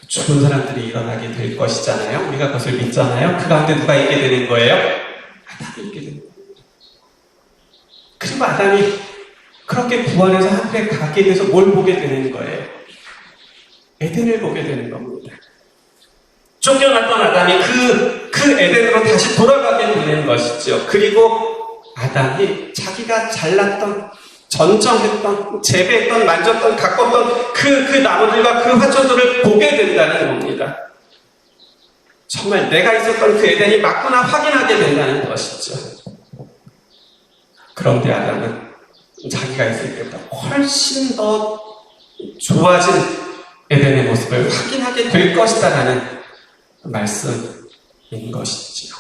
죽은 사람들이 일어나게 될 것이잖아요. 우리가 그것을 믿잖아요. 그 가운데 누가 있게 되는 거예요? 아담이 있게 되는 거예요. 그리고 아담이 그렇게 부활해서 하늘에 가게 돼서 뭘 보게 되는 거예요? 에덴을 보게 되는 겁니다. 쫓겨났던 아담이 그 에덴으로 다시 돌아가게 되는 것이죠. 그리고 아담이 자기가 잘났던, 전정했던, 재배했던, 만졌던, 가꿨던 그 나무들과 그 화초들을 보게 된다는 겁니다. 정말 내가 있었던 그 에덴이 맞구나 확인하게 된다는 것이죠. 그런데 아담은 자기가 있을 때보다 훨씬 더 좋아진 에덴의 모습을 확인하게 될 것이다라는 말씀인 것이지요.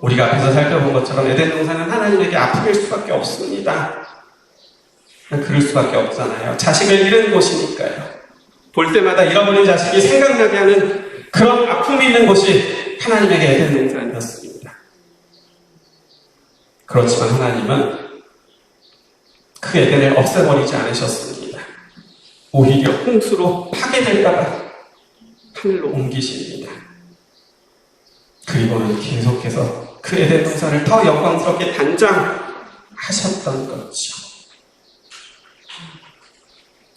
우리가 앞에서 살펴본 것처럼 에덴 동산은 하나님에게 아픔일 수밖에 없습니다. 그럴 수밖에 없잖아요. 자식을 잃은 곳이니까요. 볼 때마다 잃어버린 자식이 생각나게 하는 그런 아픔이 있는 곳이 하나님에게 에덴 동산이었습니다. 그렇지만 하나님은 그 에덴을 없애버리지 않으셨습니다. 오히려 홍수로 파괴될까봐 하늘로 옮기십니다. 그리고는 계속해서 그 에덴 동산을 더 영광스럽게 단장하셨던 거죠.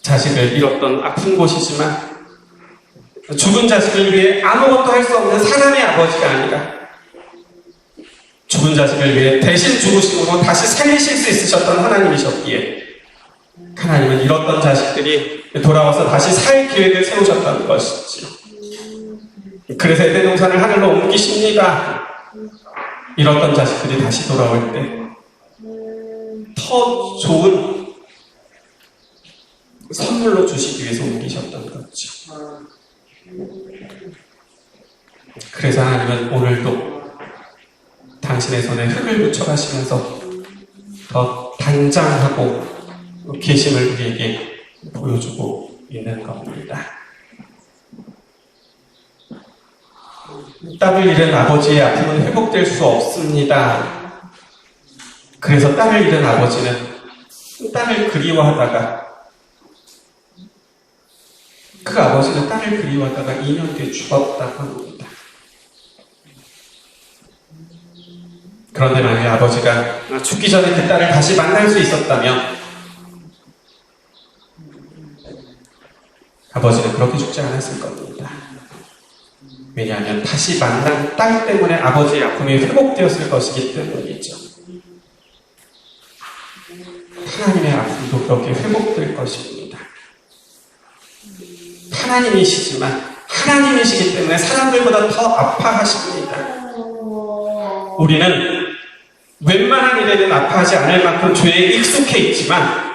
자식을 잃었던 아픈 곳이지만 죽은 자식을 위해 아무것도 할 수 없는 사람의 아버지가 아니라 죽은 자식을 위해 대신 죽으심으로 다시 살리실 수 있으셨던 하나님이셨기에 하나님은 잃었던 자식들이 돌아와서 다시 살 기획을 세우셨던 것이지요. 그래서 에덴 동산을 하늘로 옮기십니다. 잃었던 자식들이 다시 돌아올 때 더 좋은 선물로 주시기 위해서 옮기셨던 거죠. 그래서 하나님은 오늘도 당신의 손에 흙을 묻혀가시면서 더 단장하고 계심을 우리에게 보여주고 있는 겁니다. 딸을 잃은 아버지의 아픔은 회복될 수 없습니다. 그래서 딸을 잃은 아버지는 딸을 그리워하다가 그 아버지는 딸을 그리워하다가 2년 뒤에 죽었다고 합니다. 그런데 만약에 아버지가 죽기 전에 그 딸을 다시 만날 수 있었다면 아버지는 그렇게 죽지 않았을 겁니다. 왜냐하면 다시 만난 딸 때문에 아버지의 아픔이 회복되었을 것이기 때문이죠. 하나님의 아픔도 그렇게 회복될 것입니다. 하나님이시지만 하나님이시기 때문에 사람들보다 더 아파하십니다. 우리는 웬만한 일에는 아파하지 않을 만큼 죄에 익숙해 있지만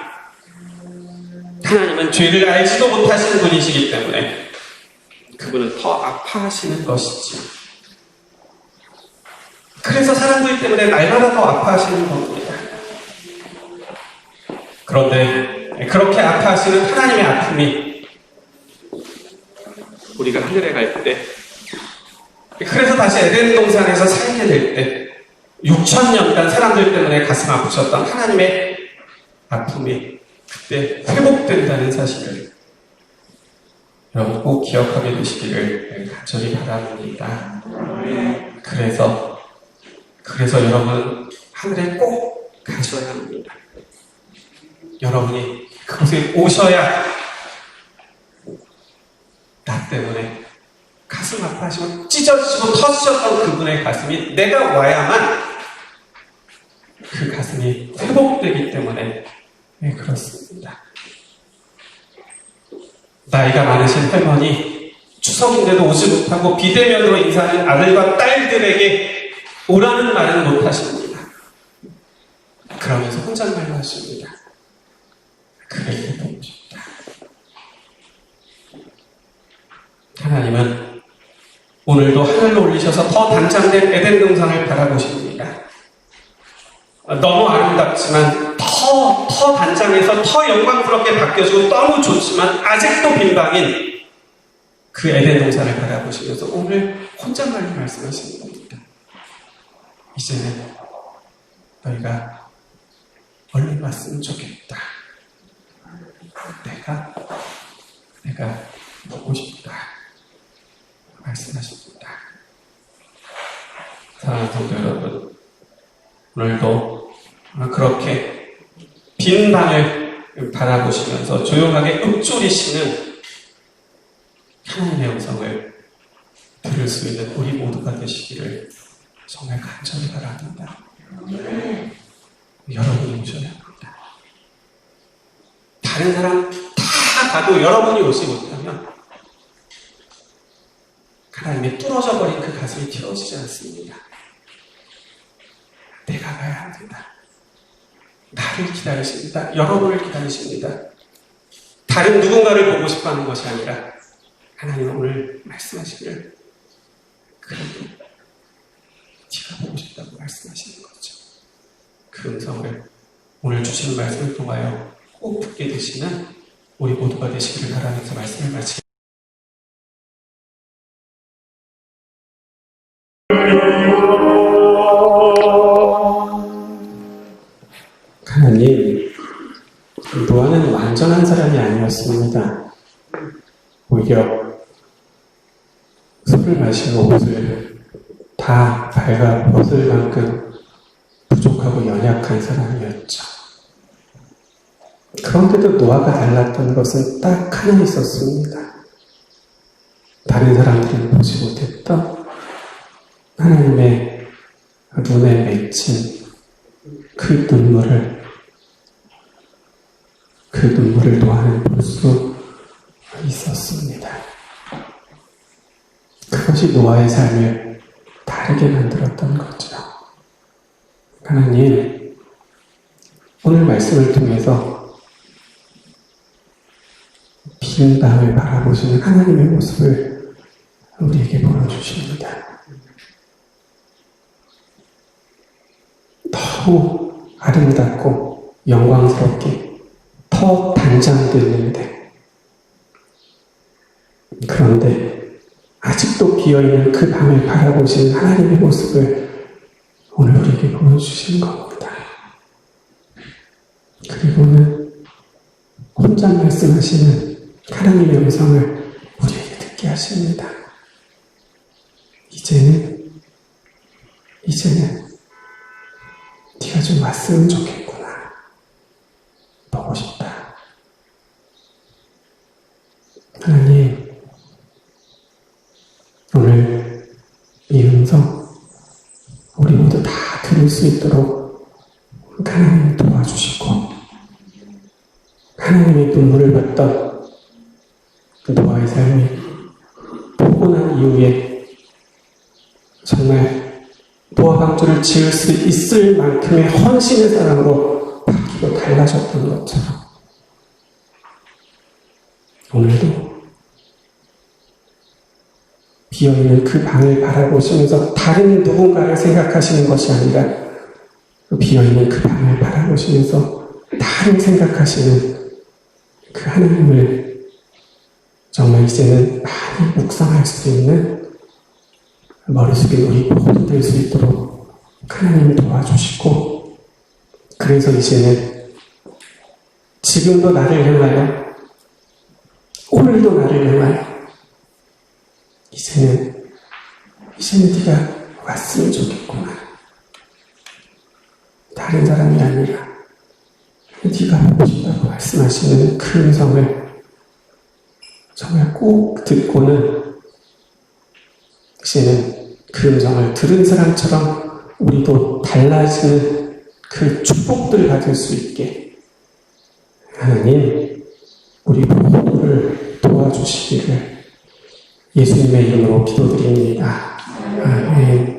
하나님은 죄를 알지도 못하시는 분이시기 때문에 그분은 더 아파하시는 것이죠. 그래서 사람들 때문에 날마다 더 아파하시는 겁니다. 그런데 그렇게 아파하시는 하나님의 아픔이 우리가 하늘에 갈 때, 그래서 다시 에덴 동산에서 살게 될 때 6,000년간 사람들 때문에 가슴 아프셨던 하나님의 아픔이 그때 회복된다는 사실을 여러분 꼭 기억하게 되시기를 간절히 바랍니다. 그래서 여러분 하늘에 꼭 가셔야 합니다. 여러분이 그곳에 오셔야 나 때문에 가슴 아파하시고 찢어지시고 터지셨던 그분의 가슴이 내가 와야만 그 가슴이 회복되기 때문에 그렇습니다. 나이가 많으신 할머니 추석인데도 오지 못하고 비대면으로 인사하는 아들과 딸들에게 오라는 말은 못하십니다. 그러면서 혼잣말로 하십니다. 그렇게 보고 싶다. 하나님은 오늘도 하늘로 올리셔서 더 단장된 에덴 동산을 바라보십니다. 너무 아름답지만 더 단장해서 더 영광스럽게 바뀌어지고 너무 좋지만 아직도 빈방인 그 에덴 동산을 바라보시면서 오늘 혼잣말로 말씀하시는 겁니다. 이제는 너희가 얼른 왔으면 좋겠다. 내가 보고 싶다. 말씀하십니다. 사랑하는 성도 여러분, 오늘도 그렇게 빈 방을 바라보시면서 조용하게 읊조리시는 하나님의 음성을 들을 수 있는 우리 모두가 되시기를 정말 간절히 바랍니다. 여러분이 오셔야 합니다. 다른 사람 다 가도 여러분이 오지 못하면 하나님의 뚫어져 버린 그 가슴이 튀어지지 않습니다. 내가 가야 합니다. 나를 기다리십니다. 여러분을 기다리십니다. 다른 누군가를 보고 싶어 하는 것이 아니라 하나님은 오늘 말씀하시기를 그래도 네가 보고 싶다고 말씀하시는 거죠. 그 음성을 오늘 주시는 말씀을 통하여 꼭 듣게 되시는 우리 모두가 되시기를 바라면서 말씀을 마치겠습니다. 하나님, 노아는 완전한 사람이 아니었습니다. 오히려 술을 마시고 옷을 다 발가 벗을 만큼 부족하고 연약한 사람이었죠. 그런데도 노아가 달랐던 것은 딱 하나 있었습니다. 다른 사람들은 보지 못했던 하나님의 눈에 맺힌 그 눈물을 노아는 볼 수 있었습니다. 그것이 노아의 삶을 다르게 만들었던 거죠. 하나님, 오늘 말씀을 통해서 빈 방을 바라보시는 하나님의 모습을 우리에게 보여주십니다. 더욱 아름답고 영광스럽게 더 단장됐는데, 그런데 아직도 비어있는 그 방을 바라보시는 하나님의 모습을 오늘 우리에게 보여주시는 겁니다. 그리고는 혼자 말씀하시는 하나님의 음성을 우리에게 듣게 하십니다. 이제는 네가 좀 왔으면 좋겠구나. 보고 싶다. 하나님, 오늘 수 있도록 하나님 도와주시고, 하나님의 눈물을 받던 노아의 삶이 포곤한 이후에 정말 노아 방주를 지을 수 있을 만큼의 헌신의 사랑으로 바뀌고 달라졌던 것처럼 오늘도 비어있는 그 방을 바라보시면서 다른 누군가를 생각하시는 것이 아니라 비어있는 그 방을 바라보시면서 다른 생각하시는 그 하나님을 정말 이제는 많이 묵상할 수 있는 머릿속에 우리 모두 될 수 있도록 하나님이 도와주시고, 그래서 이제는 지금도 나를 향하여, 오늘도 나를 향하여 이제는 네가 왔으면 좋겠구나. 다른 사람이 아니라 네가 보고 싶다고 말씀하시는 그 음성을 정말 꼭 듣고는 이제는 그 음성을 들은 사람처럼 우리도 달라지는 그 축복들을 받을 수 있게 하나님 우리 모두를 도와주시기를 예수님의 이름으로 기도드립니다. 아멘.